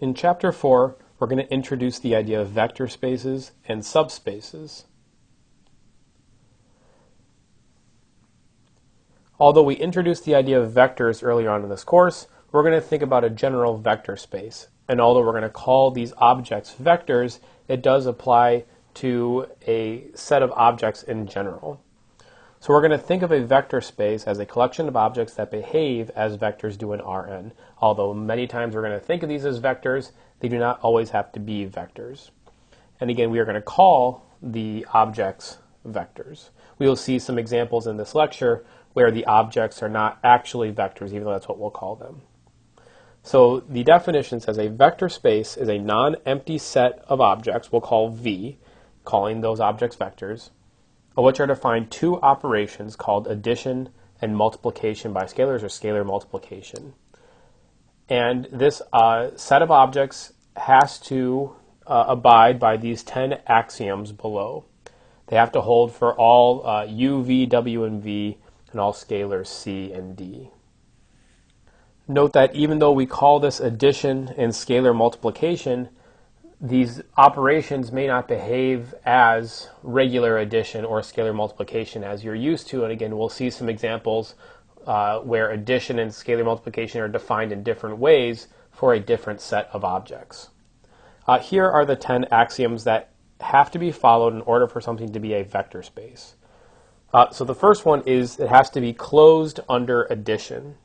In Chapter 4, we're going to introduce the idea of vector spaces and subspaces. Although we introduced the idea of vectors earlier on in this course, we're going to think about a general vector space. And although we're going to call these objects vectors, it does apply to a set of objects in general. So we're going to think of a vector space as a collection of objects that behave as vectors do in Rn. Although many times we're going to think of these as vectors, they do not always have to be vectors. And again, we are going to call the objects vectors. We will see some examples in this lecture where the objects are not actually vectors, even though that's what we'll call them. So the definition says a vector space is a non-empty set of objects we'll call V, calling those objects vectors, of which are defined two operations called addition and multiplication by scalars, or scalar multiplication. And this set of objects has to abide by these 10 axioms below. They have to hold for all u, v, w, and v, and all scalars c and d. Note that even though we call this addition and scalar multiplication, these operations may not behave as regular addition or scalar multiplication as you're used to. And again, we'll see some examples where addition and scalar multiplication are defined in different ways for a different set of objects. Here are the 10 axioms that have to be followed in order for something to be a vector space. So the first one is it has to be closed under addition.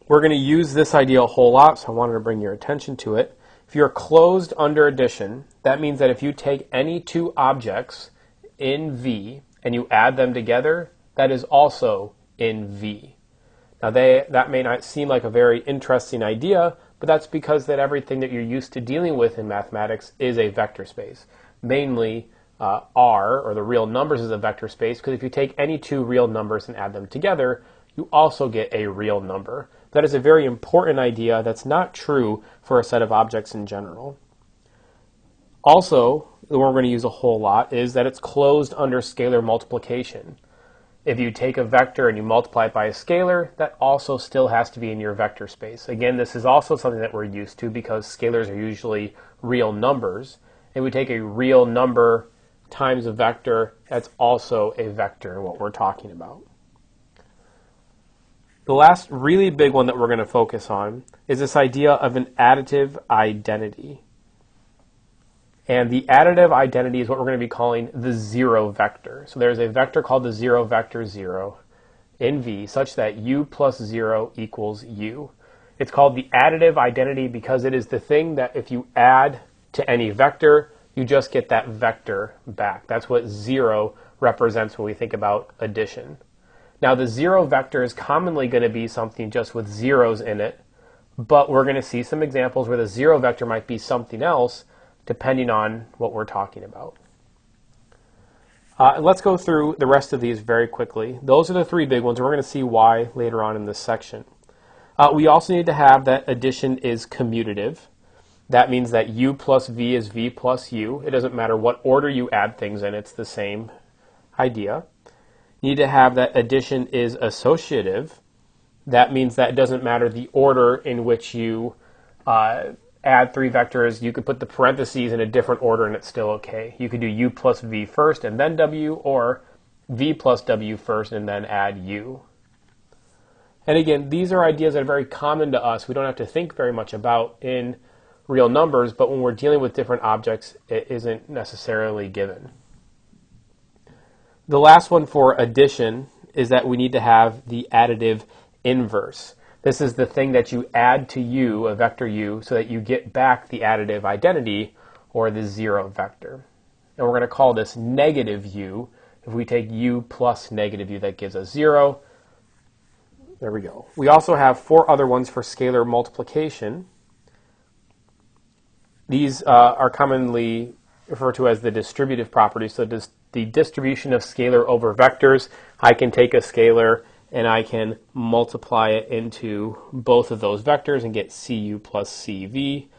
We're going to use this idea a whole lot, so I wanted to bring your attention to it. If you're closed under addition, that means that if you take any two objects in V and you add them together, that is also in V. Now that may not seem like a very interesting idea, but that's because that everything that you're used to dealing with in mathematics is a vector space. Mainly R, or the real numbers, is a vector space, because if you take any two real numbers and add them together, you also get a real number. That is a very important idea that's not true for a set of objects in general. Also, the one we're going to use a whole lot is that it's closed under scalar multiplication. If you take a vector and you multiply it by a scalar, that also still has to be in your vector space. Again, this is also something that we're used to because scalars are usually real numbers. If we take a real number times a vector, that's also a vector in what we're talking about. The last really big one that we're going to focus on is this idea of an additive identity. And the additive identity is what we're going to be calling the zero vector. So there's a vector called the zero vector 0 in V such that u plus 0 equals u. It's called the additive identity because it is the thing that if you add to any vector, you just get that vector back. That's what 0 represents when we think about addition. Now the zero vector is commonly going to be something just with zeros in it, but we're going to see some examples where the zero vector might be something else depending on what we're talking about. Let's go through the rest of these very quickly. Those are the three big ones. We're going to see why later on in this section. We also need to have that addition is commutative. That means that u plus v is v plus u. It doesn't matter what order you add things in, it's the same idea. You need to have that addition is associative. That means that it doesn't matter the order in which you add three vectors. You could put the parentheses in a different order and it's still okay. You could do u plus v first and then w, or v plus w first and then add u. And again, these are ideas that are very common to us. We don't have to think very much about in real numbers, but when we're dealing with different objects, it isn't necessarily given. The last one for addition is that we need to have the additive inverse. This is the thing that you add to u, a vector u, so that you get back the additive identity, or the zero vector. And we're going to call this negative u. If we take u plus negative u, that gives us 0. There we go. We also have four other ones for scalar multiplication. These are commonly referred to as the distributive properties. So the distribution of scalar over vectors. I can take a scalar and I can multiply it into both of those vectors and get cu plus cv.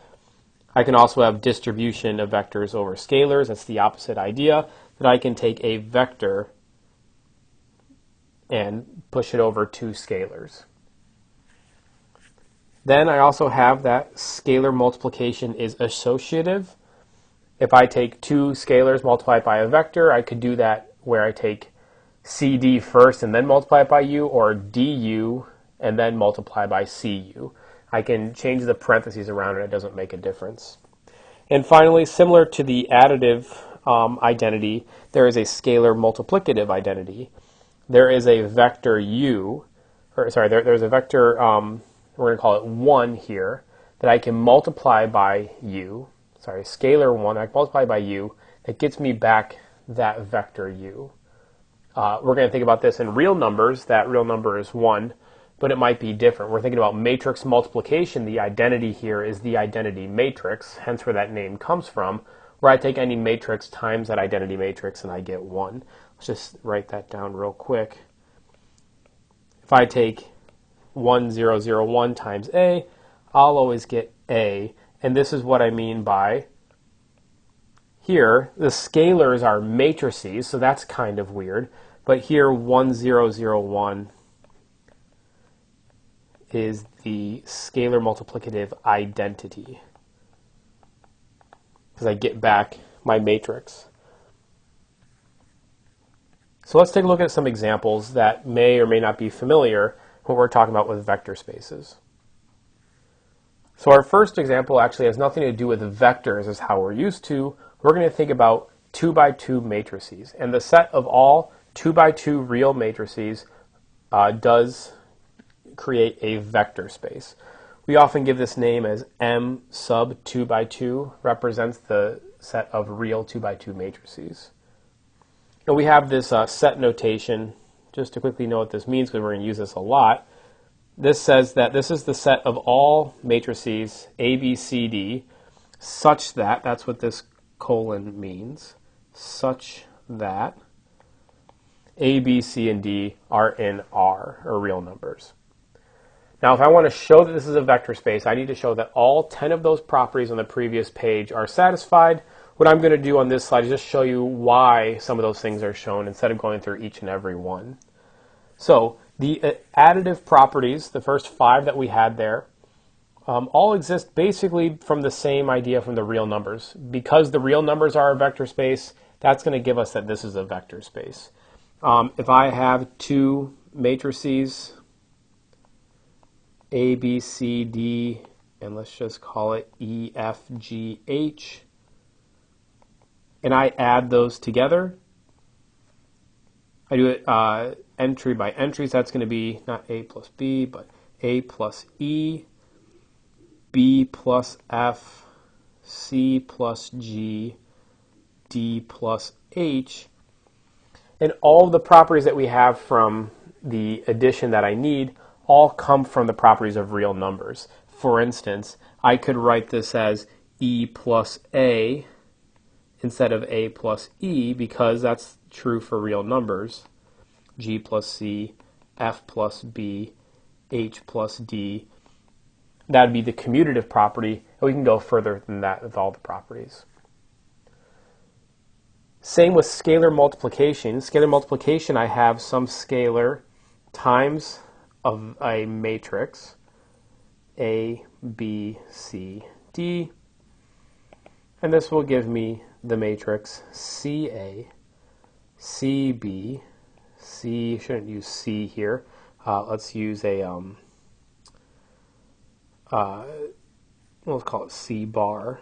I can also have distribution of vectors over scalars. That's the opposite idea, that I can take a vector and push it over two scalars. Then I also have that scalar multiplication is associative. If I take two scalars, multiply it by a vector, I could do that where I take CD first and then multiply it by U, or DU and then multiply by CU. I can change the parentheses around it, it doesn't make a difference. And finally, similar to the additive identity, there is a scalar multiplicative identity. There is a vector U, or sorry, there's a vector, we're going to call it 1 here, that I can multiply by U. Sorry, scalar 1, I can multiply by U, that gets me back that vector U. We're going to think about this in real numbers. That real number is 1, but it might be different. We're thinking about matrix multiplication. The identity here is the identity matrix, hence where that name comes from, where I take any matrix times that identity matrix and I get 1. Let's just write that down real quick. If I take 1, 0, 0, 1 times A, I'll always get A. And this is what I mean by here, the scalars are matrices, so that's kind of weird. But here, 1, 0, 0, 1 is the scalar multiplicative identity, because I get back my matrix. So let's take a look at some examples that may or may not be familiar when we're talking about with vector spaces. So our first example actually has nothing to do with vectors as how we're used to. We're going to think about 2 by 2 matrices. And the set of all 2 by 2 real matrices does create a vector space. We often give this name as M sub 2 by 2, represents the set of real 2 by 2 matrices. And we have this set notation, just to quickly know what this means because we're going to use this a lot. This says that this is the set of all matrices A, B, C, D, such that, that's what this colon means, such that A, B, C, and D are in R, or real numbers. Now, if I want to show that this is a vector space, I need to show that all 10 of those properties on the previous page are satisfied. What I'm going to do on this slide is just show you why some of those things are shown instead of going through each and every one. So the additive properties, the first 5 that we had there, all exist basically from the same idea from the real numbers. Because the real numbers are a vector space, that's going to give us that this is a vector space. If I have 2 matrices, A, B, C, D, and let's just call it E, F, G, H, and I add those together, I do it entry by entry, so that's going to be not A plus B, but A plus E, B plus F, C plus G, D plus H. And all of the properties that we have from the addition that I need all come from the properties of real numbers. For instance, I could write this as E plus A instead of A plus E because that's true for real numbers. G plus C, F plus B, H plus D. That would be the commutative property, and we can go further than that with all the properties. Same with scalar multiplication. Scalar multiplication, I have some scalar times of a matrix, A, B, C, D, and this will give me the matrix CA, CB, C, shouldn't use C here, let's use a, let's call it C bar,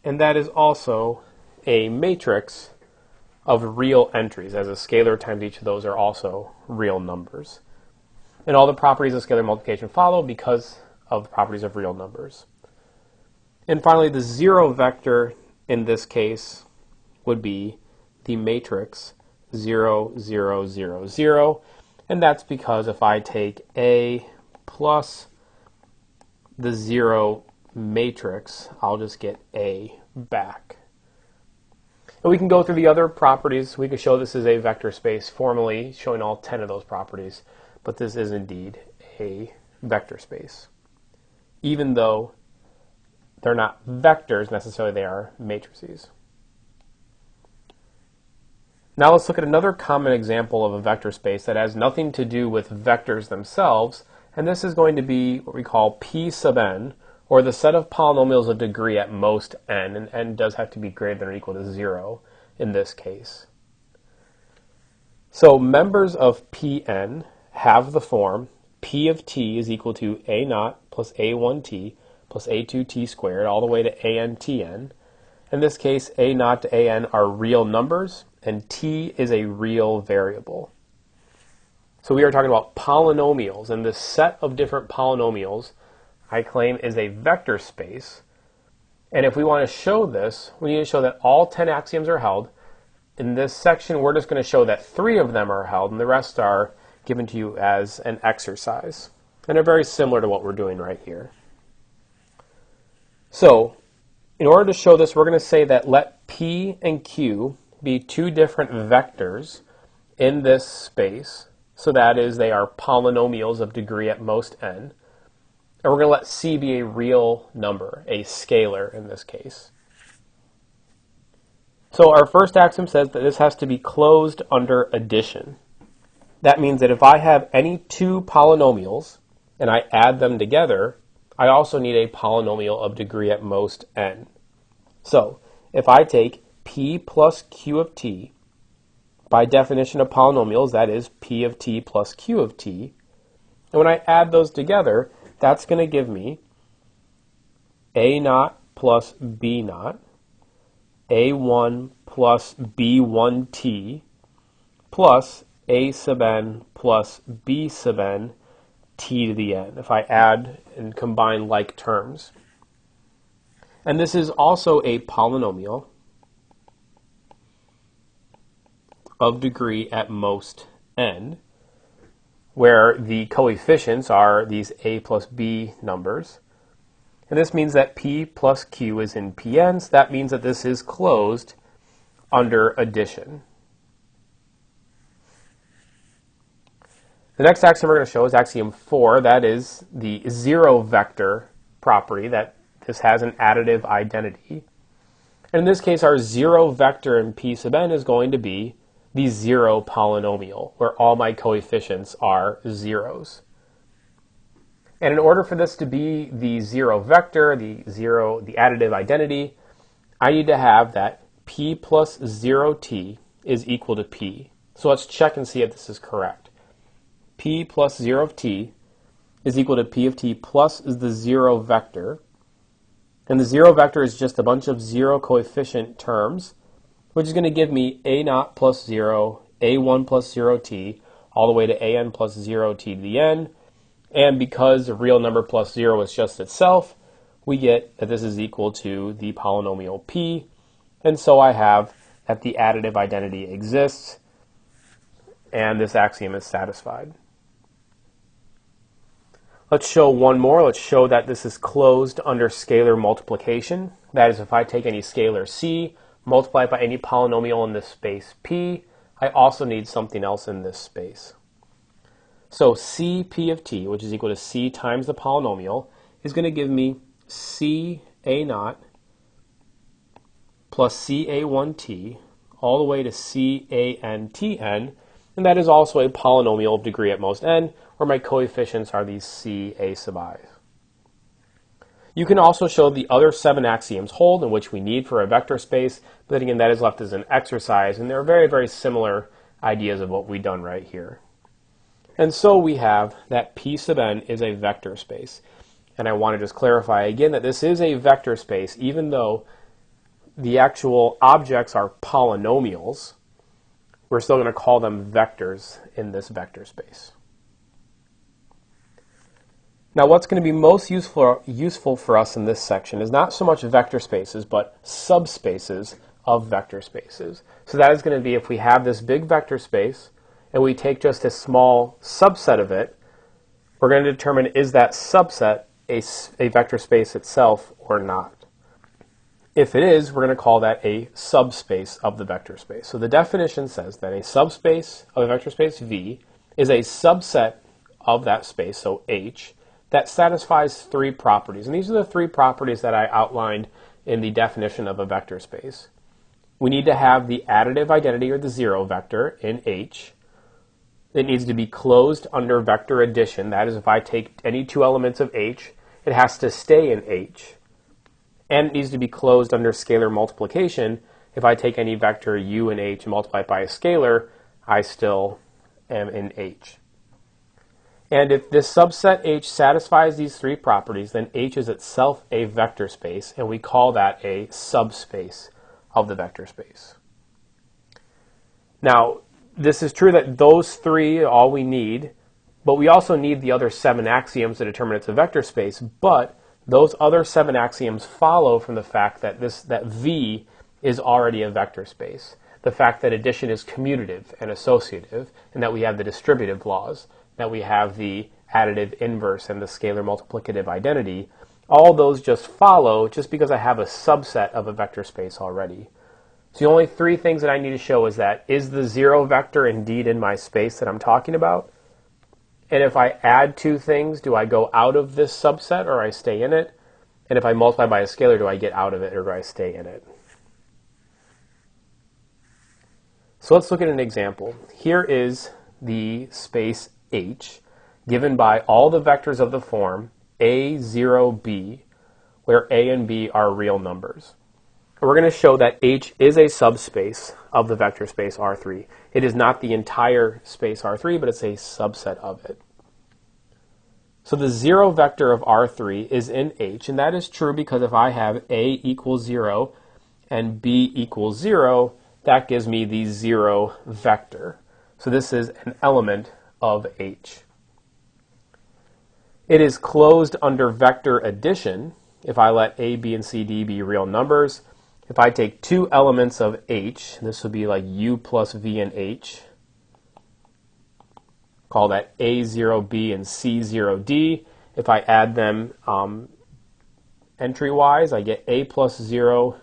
and that is also a matrix of real entries, as a scalar times each of those are also real numbers. And all the properties of scalar multiplication follow because of the properties of real numbers. And finally, the zero vector in this case would be the matrix 0, 0, 0, 0. And that's because if I take A plus the 0 matrix, I'll just get A back. And we can go through the other properties. We could show this is a vector space formally, showing all 10 of those properties. But this is indeed a vector space. Even though they're not vectors necessarily, they are matrices. Now let's look at another common example of a vector space that has nothing to do with vectors themselves, and this is going to be what we call P sub n, or the set of polynomials of degree at most n, and n does have to be greater than or equal to 0 in this case. So members of Pn have the form P of t is equal to a naught plus a1t plus a2t squared all the way to antn. In this case, a naught to an are real numbers, and t is a real variable. So we are talking about polynomials, and this set of different polynomials I claim is a vector space. And if we want to show this, we need to show that all 10 axioms are held. In this section, we're just going to show that 3 of them are held, and the rest are given to you as an exercise. And they're very similar to what we're doing right here. So, in order to show this, we're going to say that let P and Q be 2 different vectors in this space. So that is, they are polynomials of degree at most n. And we're going to let C be a real number, a scalar in this case. So our first axiom says that this has to be closed under addition. That means that if I have any 2 polynomials and I add them together, I also need a polynomial of degree at most n. So if I take P plus Q of t, by definition of polynomials, that is P of t plus Q of t, and when I add those together, that's going to give me a naught plus b naught, a1 plus b1t, plus a sub n plus b sub n t to the n, if I add and combine like terms. And this is also a polynomial of degree at most n, where the coefficients are these a plus b numbers. And this means that P plus Q is in Pn, so that means that this is closed under addition. The next axiom we're going to show is axiom 4. That is the 0 vector property, that this has an additive identity. And in this case, our 0 vector in P sub n is going to be the 0 polynomial, where all my coefficients are zeros. And in order for this to be the 0 vector, the additive identity, I need to have that P plus 0t is equal to P. So let's check and see if this is correct. P plus 0 of t is equal to P of t plus the 0 vector. And the 0 vector is just a bunch of 0 coefficient terms, which is going to give me a naught plus 0, a1 plus 0t, all the way to an plus 0t to the n. And because a real number plus 0 is just itself, we get that this is equal to the polynomial p. And so I have that the additive identity exists, and this axiom is satisfied. Let's show one more. Let's show that this is closed under scalar multiplication. That is, if I take any scalar c, multiply it by any polynomial in this space p, I also need something else in this space. So Cp of t, which is equal to c times the polynomial, is going to give me c a naught plus ca1t all the way to cantn, and that is also a polynomial of degree at most n, where my coefficients are these ca sub I. You can also show the other 7 axioms hold, in which we need for a vector space, but again, that is left as an exercise, and they're very, very similar ideas of what we've done right here. And so we have that P sub n is a vector space. And I want to just clarify again that this is a vector space, even though the actual objects are polynomials. We're still going to call them vectors in this vector space. Now, what's going to be most useful for us in this section is not so much vector spaces, but subspaces of vector spaces. So that is going to be, if we have this big vector space, and we take just a small subset of it, we're going to determine, is that subset a vector space itself or not. If it is, we're going to call that a subspace of the vector space. So the definition says that a subspace of a vector space V is a subset of that space, so H, that satisfies 3 properties. And these are the 3 properties that I outlined in the definition of a vector space. we need to have the additive identity or the zero vector in H. It needs to be closed under vector addition. That is, if I take any two elements of H, it has to stay in H. And it needs to be closed under scalar multiplication. If I take any vector u in H and multiply it by a scalar, I still am in H. And if this subset H satisfies these three properties, then H is itself a vector space, and we call that a subspace of the vector space. Now, this is true that those three are all we need, but we also need the other 7 axioms to determine it's a vector space. But those other 7 axioms follow from the fact that that V is already a vector space. The fact that addition is commutative and associative, and that we have the distributive laws, that we have the additive inverse and the scalar multiplicative identity, all those just follow just because I have a subset of a vector space already. So the only 3 things that I need to show is the zero vector indeed in my space that I'm talking about? And if I add 2 things, do I go out of this subset or I stay in it? And if I multiply by a scalar, do I get out of it or do I stay in it? So let's look at an example. Here is the space H given by all the vectors of the form A, 0, B, where A and B are real numbers. We're going to show that H is a subspace of the vector space R3. It is not the entire space R3, but it's a subset of it. So the zero vector of R3 is in H, and that is true because if I have A equals 0 and B equals 0, that gives me the zero vector. So this is an element of H. It is closed under vector addition if I let A, B, and C, D be real numbers. If I take 2 elements of H, this would be like U plus V and H. Call that A0B and C0D. If I add them entry-wise, I get A plus 0,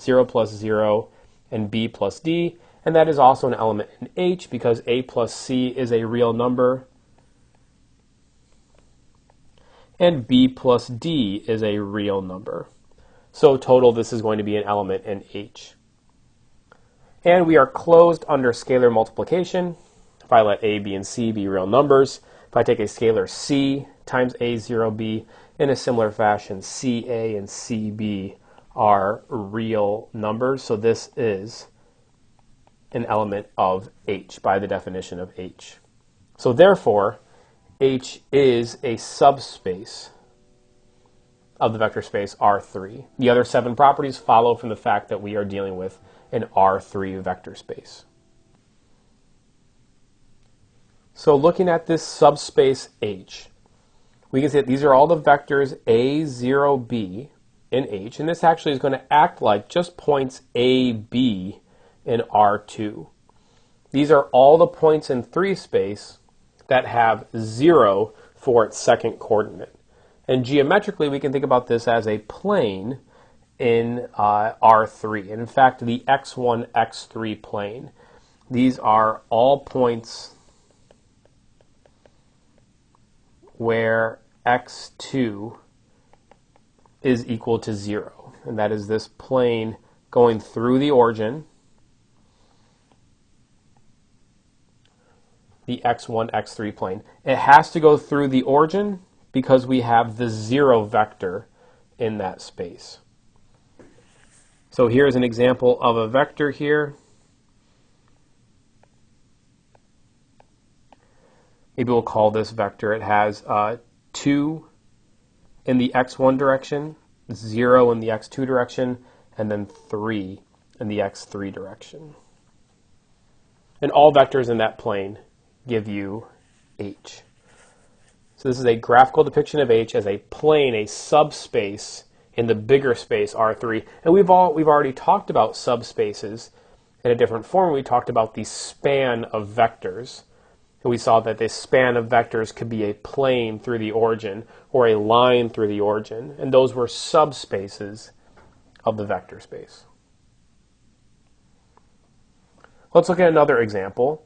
0 plus 0, and B plus D. And that is also an element in H because A plus C is a real number. And B plus D is a real number. So total, this is going to be an element in H. And we are closed under scalar multiplication. If I let A, B, and C be real numbers, if I take a scalar C times A0B, in a similar fashion, CA and CB are real numbers. So this is an element of H by the definition of H. So therefore, H is a subspace of the vector space R3. The other 7 properties follow from the fact that we are dealing with an R3 vector space. So looking at this subspace H, we can say that these are all the vectors A, 0, B in H, and this actually is going to act like just points A, B in R2. These are all the points in 3 space that have 0 for its second coordinate. And geometrically, we can think about this as a plane in R3. And in fact, the x1, x3 plane. These are all points where x2 is equal to 0. And that is this plane going through the origin, the x1, x3 plane. It has to go through the origin because we have the 0 vector in that space. So here's an example of a vector here. Maybe we'll call this vector. It has 2 in the x1 direction, 0 in the x2 direction, and then 3 in the x3 direction. And all vectors in that plane give you H. So this is a graphical depiction of H as a plane, a subspace in the bigger space R3. And we've already talked about subspaces in a different form. We talked about the span of vectors. And we saw that this span of vectors could be a plane through the origin or a line through the origin. And those were subspaces of the vector space. Let's look at another example.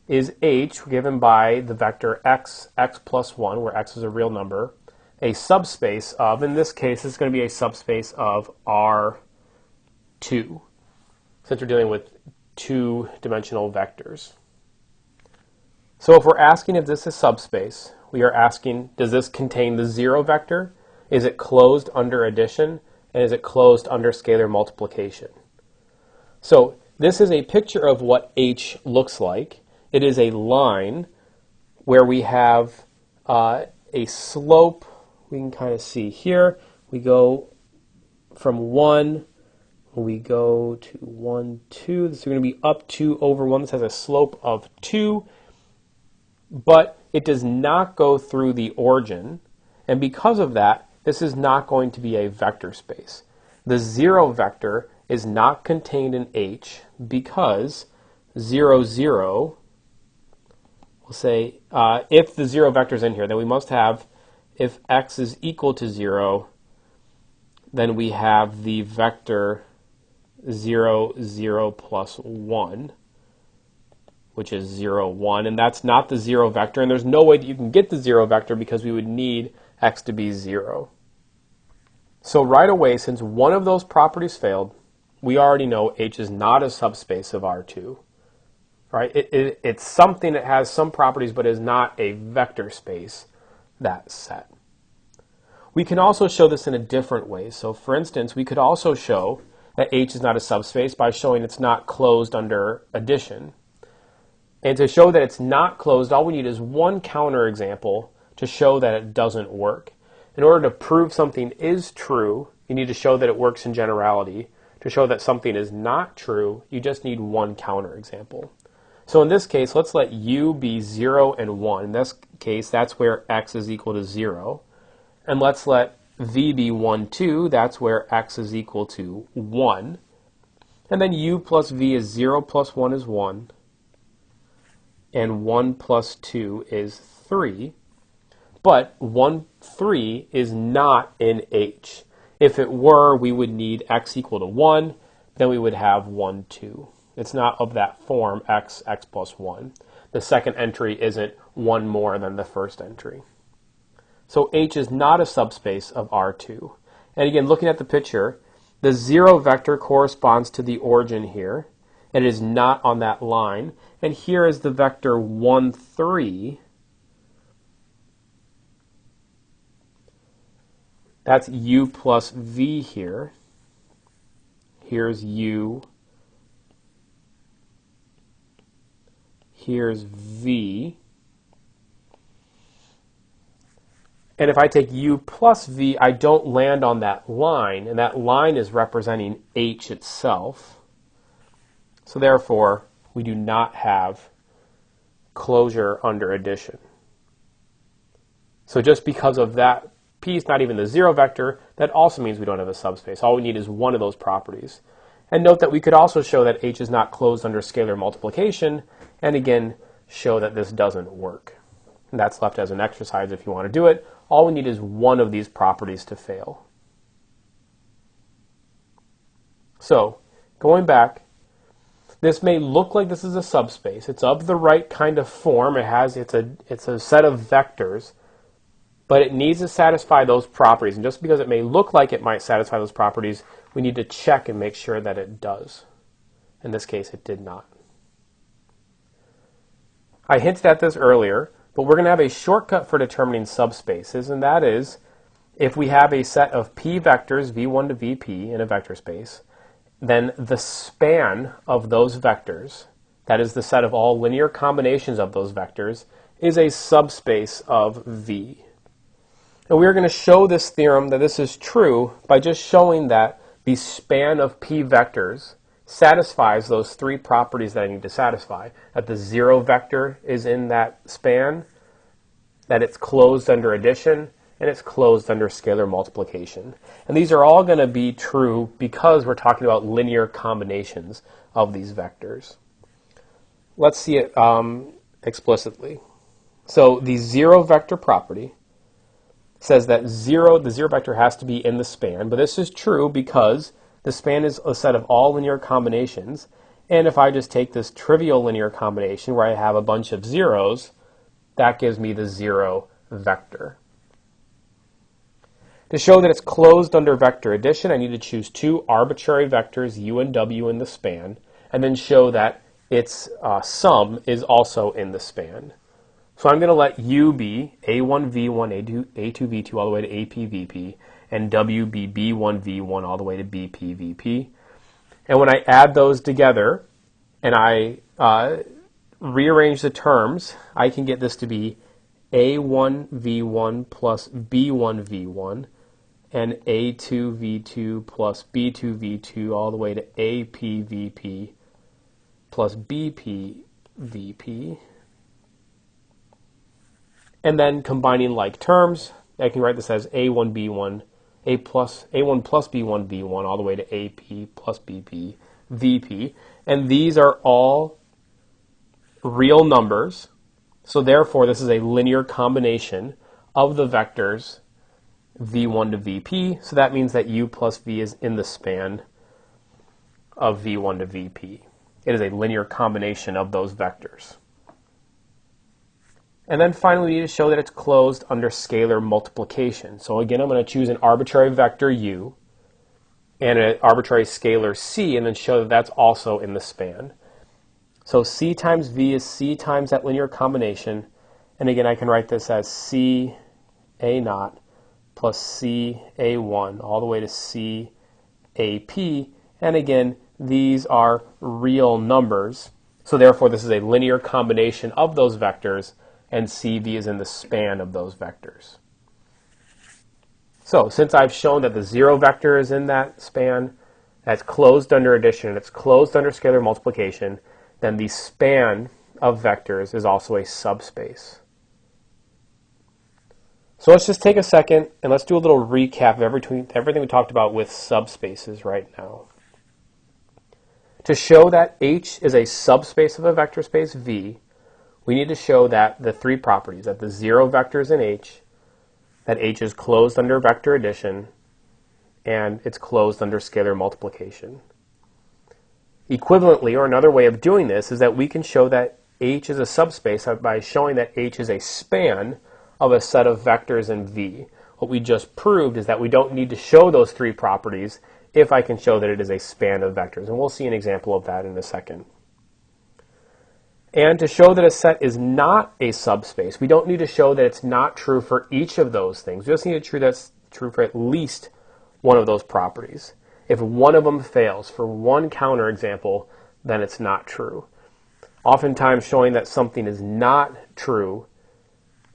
Is H, given by the vector x, x plus 1, where x is a real number, a subspace of, in this case, it's going to be a subspace of R2. since we're dealing with two-dimensional vectors. So if we're asking if this is subspace, we are asking, does this contain the 0 vector? Is it closed under addition? And is it closed under scalar multiplication? So this is a picture of what H looks like. It is a line where we have a slope. We can kind of see here. We go from 1, we go to 1, 2. This is going to be up 2 over 1. This has a slope of 2, but it does not go through the origin. And because of that, this is not going to be a vector space. The 0 vector is not contained in H because 0, 0, we'll say, if the 0 vector is in here, then we must have, if x is equal to 0, then we have the vector 0, 0 plus 1, which is 0, 1. And that's not the 0 vector. And there's no way that you can get the 0 vector because we would need x to be 0. So right away, since one of those properties failed, we already know H is not a subspace of R2. Right? It's something that has some properties but is not a vector space, that set. We can also show this in a different way. So for instance, we could also show that H is not a subspace by showing it's not closed under addition. And to show that it's not closed, all we need is one counterexample to show that it doesn't work. In order to prove something is true, you need to show that it works in generality. To show that something is not true, you just need one counterexample. So in this case, let's let u be 0 and 1. In this case, that's where x is equal to 0. And let's let v be 1, 2. That's where x is equal to 1. And then u plus v is 0 plus 1 is 1. And 1 plus 2 is 3. But 1, 3 is not in H. If it were, we would need x equal to 1. Then we would have 1, 2. It's not of that form, x plus 1. The second entry isn't one more than the first entry. So H is not a subspace of R2. And again, looking at the picture, the 0 vector corresponds to the origin here. And it is not on that line. And here is the vector 1, 3. That's u plus v here. Here's u. Here's v. And if I take u plus v, I don't land on that line, and that line is representing H itself. So therefore, we do not have closure under addition. So just because of that piece, not even the 0 vector, that also means we don't have a subspace. All we need is one of those properties. And note that we could also show that H is not closed under scalar multiplication, and again, show that this doesn't work. And that's left as an exercise if you want to do it. All we need is one of these properties to fail. So, going back, this may look like this is a subspace. It's of the right kind of form. It's a set of vectors, but it needs to satisfy those properties. And just because it may look like it might satisfy those properties, we need to check and make sure that it does. In this case, it did not. I hinted at this earlier, but we're going to have a shortcut for determining subspaces, and that is if we have a set of p vectors, v1 to vp, in a vector space, then the span of those vectors, that is the set of all linear combinations of those vectors, is a subspace of V. And we're going to show this theorem that this is true by just showing that the span of p vectors satisfies those three properties that I need to satisfy. That the 0 vector is in that span, that it's closed under addition, and it's closed under scalar multiplication. And these are all going to be true because we're talking about linear combinations of these vectors. Let's see it explicitly. So the 0 vector property says that the 0 vector has to be in the span, but this is true because the span is a set of all linear combinations, and if I just take this trivial linear combination where I have a bunch of zeros, that gives me the 0 vector. To show that it's closed under vector addition, I need to choose two arbitrary vectors, u and w, in the span, and then show that its sum is also in the span. So I'm going to let u be a1, v1, a2, v2 all the way to ap, vp, and w be b1, v1 all the way to bp, vp. And when I add those together and I rearrange the terms, I can get this to be a1, v1 plus b1, v1, and a2, v2 plus b2, v2 all the way to ap, vp plus bp, vp. And then combining like terms, I can write this as a1, b1, a1 plus b1, v1 all the way to ap plus bp, vp. And these are all real numbers. So therefore, this is a linear combination of the vectors v1 to vp. So that means that u plus v is in the span of v1 to vp. It is a linear combination of those vectors. And then finally, we need to show that it's closed under scalar multiplication. So again, I'm going to choose an arbitrary vector u and an arbitrary scalar c, and then show that that's also in the span. So c times v is c times that linear combination. And again, I can write this as c a naught plus c a1 all the way to c ap. And again, these are real numbers. So therefore, this is a linear combination of those vectors, and cv is in the span of those vectors. So since I've shown that the 0 vector is in that span, that's closed under addition, and it's closed under scalar multiplication, then the span of vectors is also a subspace. So let's just take a second and let's do a little recap of everything we talked about with subspaces right now. To show that H is a subspace of a vector space V, we need to show that the three properties, that the 0 vectors in H, that H is closed under vector addition, and it's closed under scalar multiplication. Equivalently, or another way of doing this, is that we can show that H is a subspace by showing that H is a span of a set of vectors in V. What we just proved is that we don't need to show those three properties if I can show that it is a span of vectors. And we'll see an example of that in a second. And to show that a set is not a subspace, we don't need to show that it's not true for each of those things. We just need to show that's true for at least one of those properties. If one of them fails for one counterexample, then it's not true. Oftentimes, showing that something is not true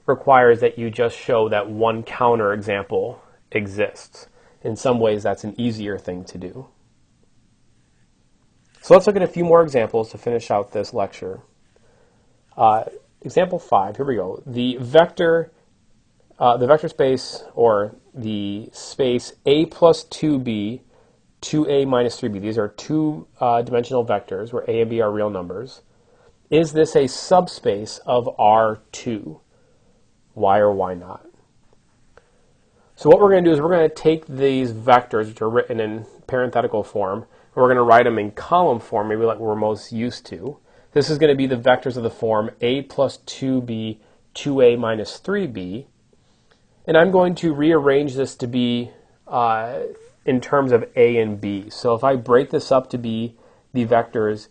requires that you just show that one counterexample exists. In some ways, that's an easier thing to do. So let's look at a few more examples to finish out this lecture. Example 5, here we go. The vector space, or the space A plus 2B, 2A minus 3B. These are two-dimensional vectors where A and B are real numbers. Is this a subspace of R2? Why or why not? So what we're going to do is we're going to take these vectors, which are written in parenthetical form, and we're going to write them in column form, maybe like we're most used to. This is going to be the vectors of the form A plus 2B, 2A minus 3B. And I'm going to rearrange this to be in terms of A and B. So if I break this up to be the vectors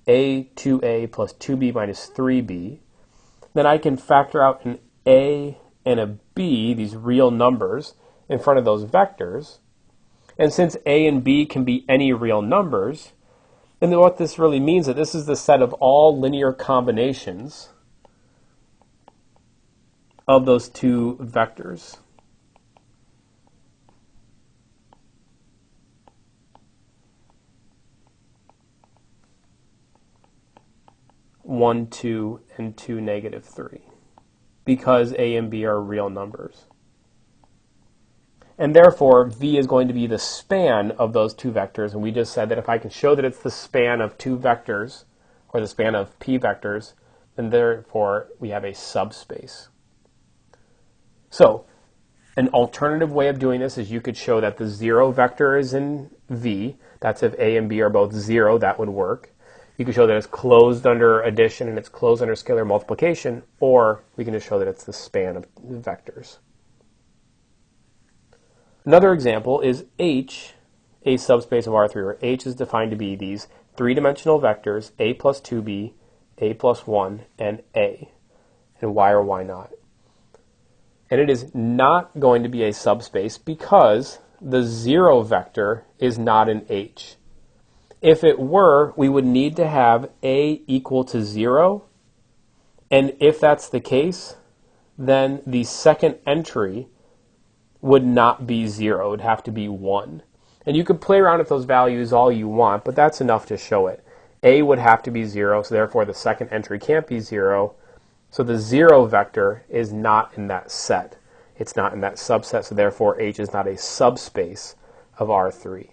A, 2A plus 2B minus 3B, then I can factor out an A and a B, these real numbers, in front of those vectors. And since A and B can be any real numbers, then what this really means is that this is the set of all linear combinations of those two vectors. One, 2, and 2, negative 3, because A and B are real numbers. And therefore, V is going to be the span of those two vectors, and we just said that if I can show that it's the span of two vectors, or the span of P vectors, then therefore we have a subspace. So, an alternative way of doing this is you could show that the 0 vector is in V. That's if A and B are both 0, that would work. You could show that it's closed under addition and it's closed under scalar multiplication, or we can just show that it's the span of vectors. Another example is H, a subspace of R3, where H is defined to be these three-dimensional vectors, A plus 2B, A plus 1, and A, and why or why not. And it is not going to be a subspace because the 0 vector is not in H. If it were, we would need to have A equal to 0, and if that's the case, then the second entry would not be 0. It would have to be 1. And you could play around with those values all you want, but that's enough to show it. A would have to be 0, so therefore the second entry can't be 0. So the 0 vector is not in that set. It's not in that subset, so therefore H is not a subspace of R3.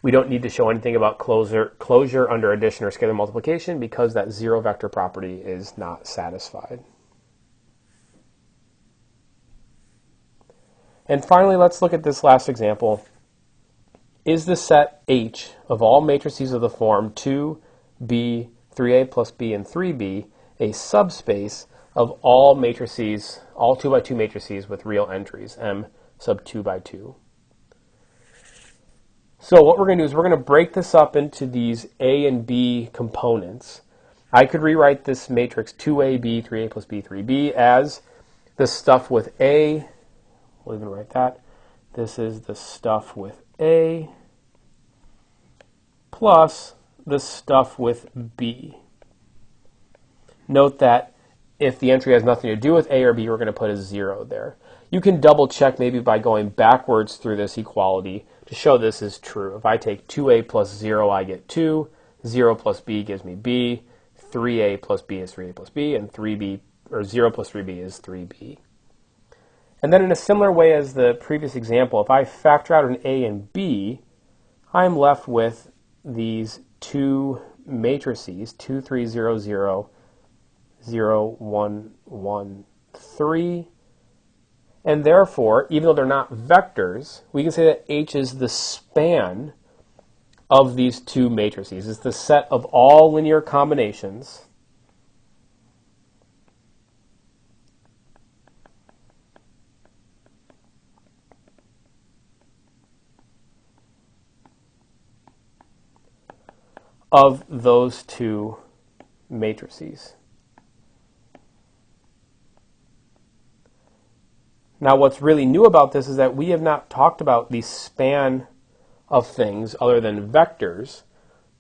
We don't need to show anything about closure under addition or scalar multiplication because that 0 vector property is not satisfied. And finally, let's look at this last example. Is the set H of all matrices of the form 2B, 3A plus B, and 3B a subspace of all matrices, all 2 by 2 matrices with real entries, M sub 2 by 2? So what we're going to do is we're going to break this up into these A and B components. I could rewrite this matrix 2AB, 3A plus B, 3B as the stuff with A. We'll even write that. This is the stuff with A plus the stuff with B. Note that if the entry has nothing to do with A or B, we're going to put a 0 there. You can double check maybe by going backwards through this equality to show this is true. If I take 2A plus 0, I get 2. 0 plus B gives me B. 3A plus B is 3A plus B, and 3B, or 0 plus 3B is 3B. And then in a similar way as the previous example, if I factor out an A and B, I'm left with these two matrices, 2, 3, 0, 0, 0, 1, 1, 3. And therefore, even though they're not vectors, we can say that H is the span of these two matrices. It's the set of all linear combinations of those two matrices. Now, what's really new about this is that we have not talked about the span of things other than vectors,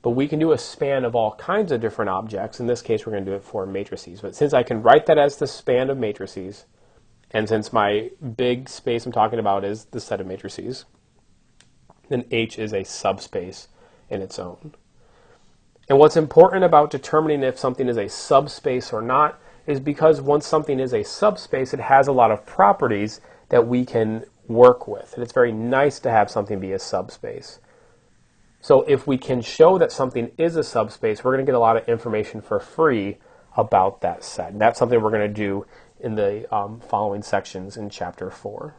but we can do a span of all kinds of different objects. In this case, we're going to do it for matrices. But since I can write that as the span of matrices, and since my big space I'm talking about is the set of matrices, then H is a subspace in its own. And what's important about determining if something is a subspace or not is because once something is a subspace, it has a lot of properties that we can work with. And it's very nice to have something be a subspace. So if we can show that something is a subspace, we're going to get a lot of information for free about that set. And that's something we're going to do in the following sections in Chapter 4.